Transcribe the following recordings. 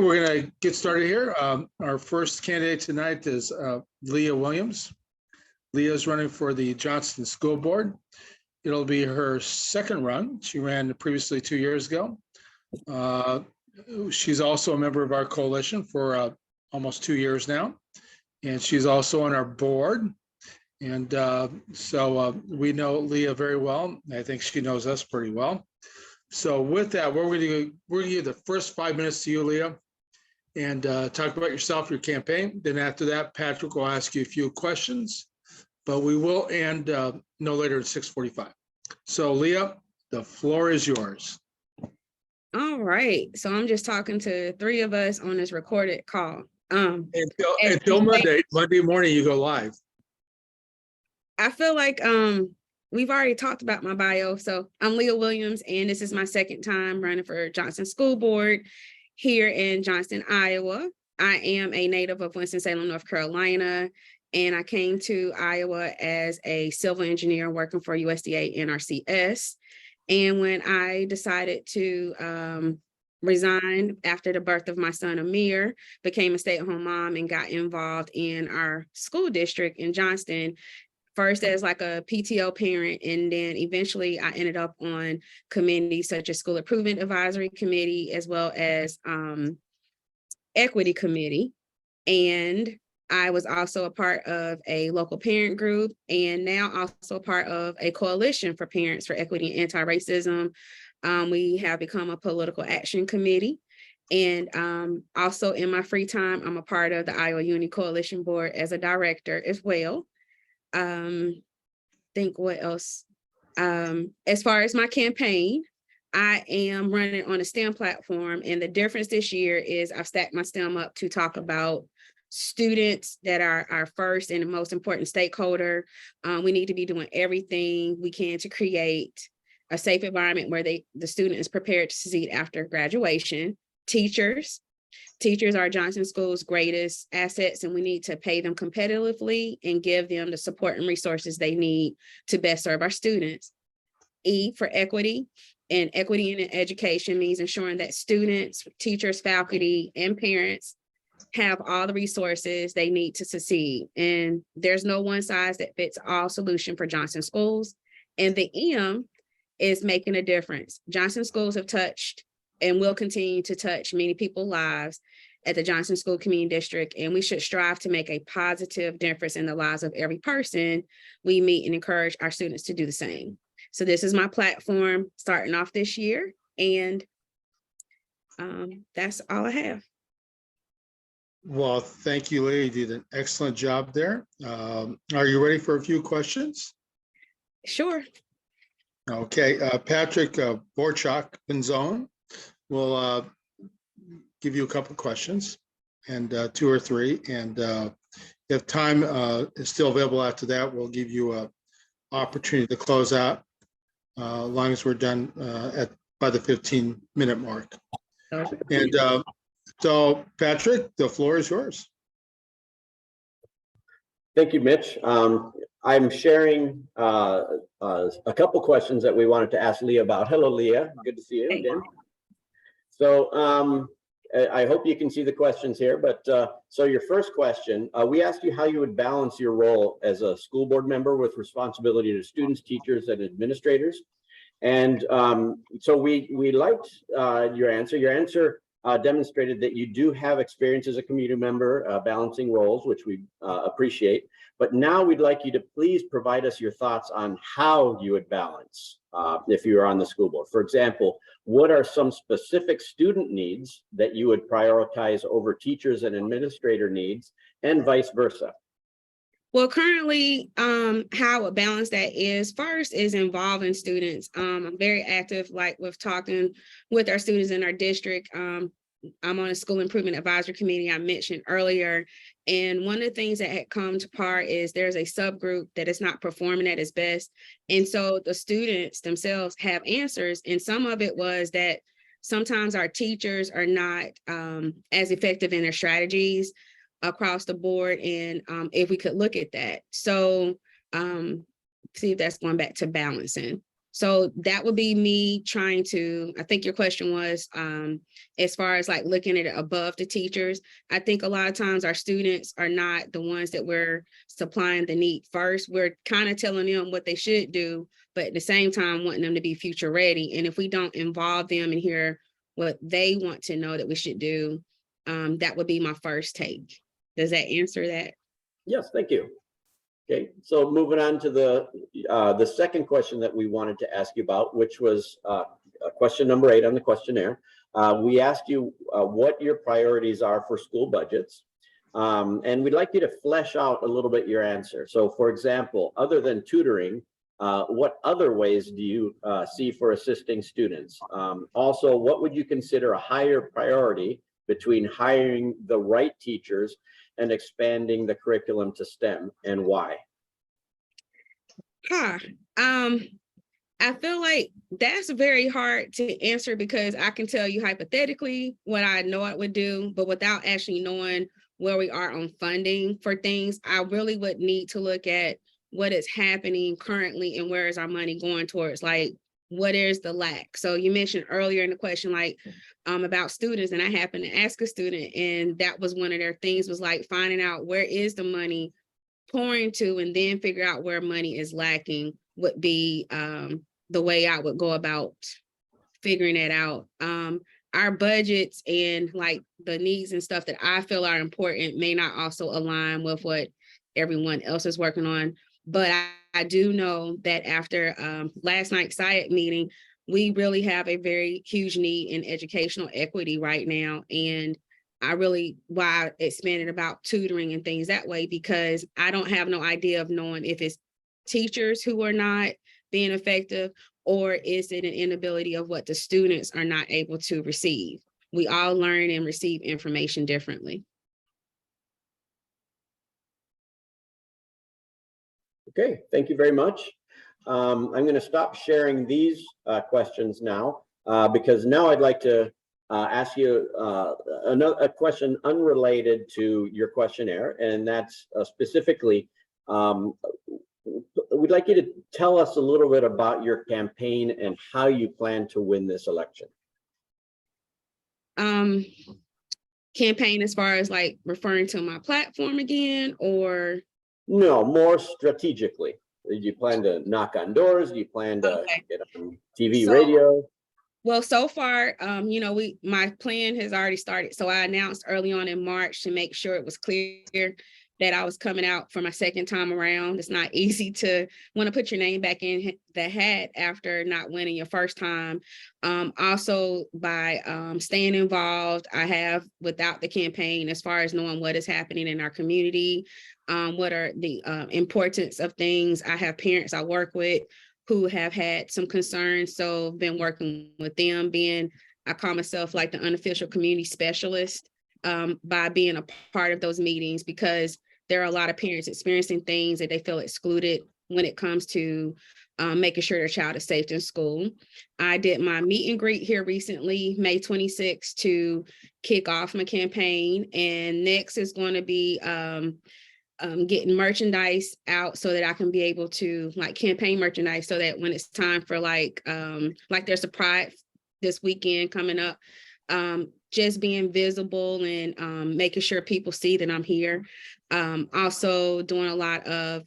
We're going to get started here. Our first candidate tonight is Leah Williams. Leah is running for the Johnston School Board. It'll be her second run. She ran previously 2 years ago. She's also a member of our coalition for almost 2 years now. And she's also on our board. And so we know Leah very well. I think she knows us pretty well. So with that, we're going to give the first 5 minutes to you, Leah, and talk about yourself, your campaign. Then after that, Patrick will ask you a few questions, but we will end no later than 6:45. So Leah, the floor is yours. All right. So I'm just talking to three of us on this recorded call. Until Monday morning, you go live. I feel like we've already talked about my bio. So I'm Leah Williams, and this is my second time running for Johnston School Board here in Johnston, Iowa. I am a native of Winston-Salem, North Carolina, and I came to Iowa as a civil engineer working for USDA NRCS. And when I decided to resign after the birth of my son, Amir, became a stay-at-home mom and got involved in our school district in Johnston, first as like a PTO parent, and then eventually I ended up on committees such as School Improvement Advisory Committee, as well as Equity Committee. And I was also a part of a local parent group, and now also part of a coalition for parents for equity and anti-racism. We have become a political action committee. And also in my free time, I'm a part of the Iowa Unity Coalition Board as a director as well. Think what else? As far as my campaign, I am running on a STEM platform, and the difference this year is I've stacked my STEM up to talk about students that are our first and the most important stakeholder. We need to be doing everything we can to create a safe environment where the student is prepared to succeed after graduation. Teachers are Johnston School's greatest assets, and we need to pay them competitively and give them the support and resources they need to best serve our students. E for equity, and equity in education means ensuring that students, teachers, faculty, and parents have all the resources they need to succeed. And there's no one size that fits all solution for Johnston Schools. And the M is making a difference. Johnston Schools have touched and will continue to touch many people's lives at the Johnston School Community District, and we should strive to make a positive difference in the lives of every person we meet and encourage our students to do the same. So this is my platform starting off this year, and that's all I have. Well, thank you, Leah. You did an excellent job there. Are you ready for a few questions? Sure. Okay, Patrick Borchak Benzone will give you a couple of questions, and 2 or 3. And if time is still available after that, we'll give you an opportunity to close out as long as we're done by the 15-minute mark. Okay. And so, Patrick, the floor is yours. Thank you, Mitch. I'm sharing a couple questions that we wanted to ask Leah about. Hello, Leah. Good to see you again. So I hope you can see the questions here, but so your first question, we asked you how you would balance your role as a school board member with responsibility to students, teachers, and administrators. And so we liked your answer. Your answer demonstrated that you do have experience as a community member balancing roles, which we appreciate. But now we'd like you to please provide us your thoughts on how you would balance if you were on the school board. For example, what are some specific student needs that you would prioritize over teachers and administrator needs, and vice versa? Well, currently, how I would balance that is first is involving students. I'm very active, like with talking with our students in our district. I'm on a School Improvement Advisory Committee I mentioned earlier. And one of the things that had come to part is there's a subgroup that is not performing at its best. And so the students themselves have answers. And some of it was that sometimes our teachers are not as effective in their strategies across the board. And if we could look at that. So see if that's going back to balancing. So that would be me trying to, I think your question was, as far as like looking at it above the teachers, I think a lot of times our students are not the ones that we're supplying the need first. We're kind of telling them what they should do, but at the same time wanting them to be future ready. And if we don't involve them and hear what they want to know that we should do, that would be my first take. Does that answer that? Yes, thank you. Okay, so moving on to the second question that we wanted to ask you about, which was question number 8 on the questionnaire. We asked you what your priorities are for school budgets, and we'd like you to flesh out a little bit your answer. So, for example, other than tutoring, what other ways do you see for assisting students? Also, what would you consider a higher priority between hiring the right teachers and expanding the curriculum to STEM, and why? I feel like that's very hard to answer because I can tell you hypothetically what I know I would do, but without actually knowing where we are on funding for things, I really would need to look at what is happening currently and where is our money going towards, like what is the lack. So you mentioned earlier in the question, like about students, and I happened to ask a student, and that was one of their things, was like finding out where is the money pouring to, and then figure out where money is lacking would be the way I would go about figuring it out. Our budgets and like the needs and stuff that I feel are important may not also align with what everyone else is working on. But I do know that after last night's SIAC meeting, we really have a very huge need in educational equity right now. And I really, why I expanded about tutoring and things that way, because I don't have no idea of knowing if it's teachers who are not being effective, or is it an inability of what the students are not able to receive? We all learn and receive information differently. Okay, thank you very much. I'm going to stop sharing these questions now because now I'd like to ask you a question unrelated to your questionnaire, and that's specifically, we'd like you to tell us a little bit about your campaign and how you plan to win this election. Campaign as far as like referring to my platform again, or? No, more strategically. Do you plan to knock on doors? Do you plan to get on TV, radio? Well, so far, my plan has already started. So I announced early on in March to make sure it was clear that I was coming out for my second time around. It's not easy to want to put your name back in the hat after not winning your first time. Also, by staying involved, I have, without the campaign, as far as knowing what is happening in our community, what are the importance of things. I have parents I work with who have had some concerns. So been working with them, I call myself like the unofficial community specialist by being a part of those meetings, because there are a lot of parents experiencing things that they feel excluded when it comes to making sure their child is safe in school. I did my meet and greet here recently, May 26th, to kick off my campaign. And next is going to be getting merchandise out so that I can be able to like campaign merchandise, so that when it's time for like there's a Pride this weekend coming up, just being visible and making sure people see that I'm here. Also doing a lot of,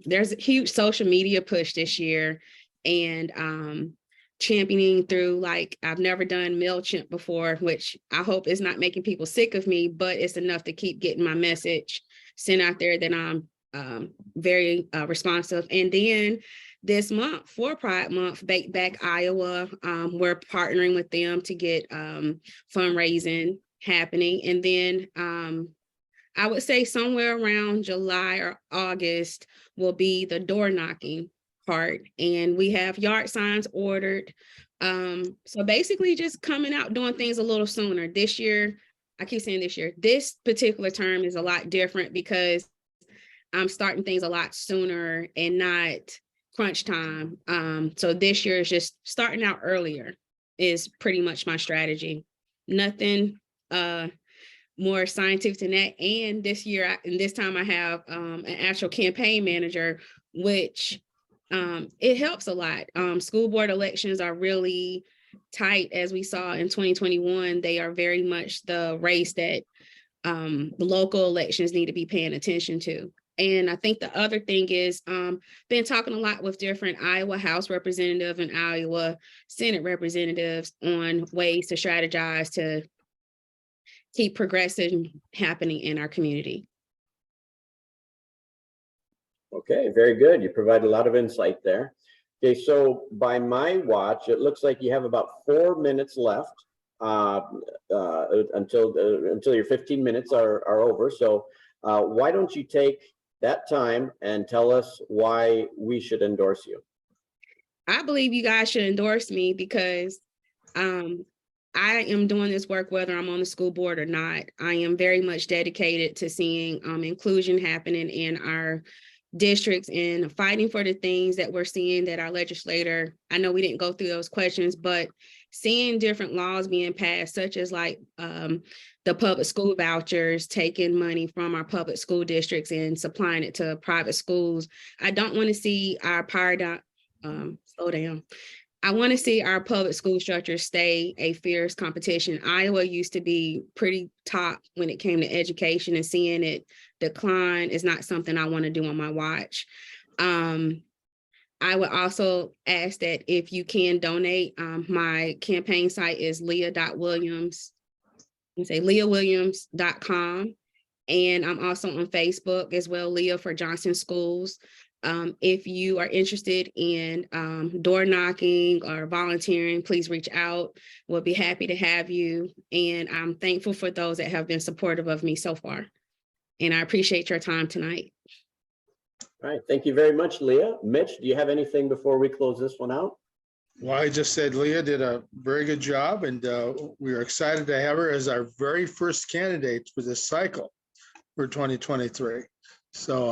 there's a huge social media push this year, and championing through, like, I've never done MailChimp before, which I hope is not making people sick of me, but it's enough to keep getting my message sent out there that I'm very responsive. And then this month, for Pride Month, Bake Back Iowa, we're partnering with them to get fundraising happening. And then I would say somewhere around July or August will be the door knocking part. And we have yard signs ordered. So basically just coming out, doing things a little sooner. This year, I keep saying this year, this particular term is a lot different because I'm starting things a lot sooner and not crunch time. So this year is just starting out earlier is pretty much my strategy. Nothing more scientific than that. And this year, and this time I have an actual campaign manager, which It helps a lot. School board elections are really tight, as we saw in 2021. They are very much the race that the local elections need to be paying attention to. And I think the other thing is been talking a lot with different Iowa House representative and Iowa Senate representatives on ways to strategize to keep progression happening in our community. Okay, very good. You provide a lot of insight there. Okay, so by my watch, it looks like you have about 4 minutes left until your 15 minutes are over. So why don't you take that time and tell us why we should endorse you? I believe you guys should endorse me because I am doing this work whether I'm on the school board or not. I am very much dedicated to seeing inclusion happening in our districts and fighting for the things that we're seeing that our legislator, I know we didn't go through those questions, but seeing different laws being passed, such as like the public school vouchers, taking money from our public school districts and supplying it to private schools. I don't want to see our paradigm, slow down. I want to see our public school structure stay a fierce competition. Iowa used to be pretty top when it came to education, and seeing it decline is not something I want to do on my watch. I would also ask that if you can donate, my campaign site is leah.williams, you say leahwilliams.com. And I'm also on Facebook as well, Leah for Johnston Schools. If you are interested in door knocking or volunteering, please reach out. We'll be happy to have you. And I'm thankful for those that have been supportive of me so far. And I appreciate your time tonight. All right, thank you very much, Leah. Mitch, do you have anything before we close this one out? Well, I just said Leah did a very good job, and we are excited to have her as our very first candidate for this cycle for 2023. So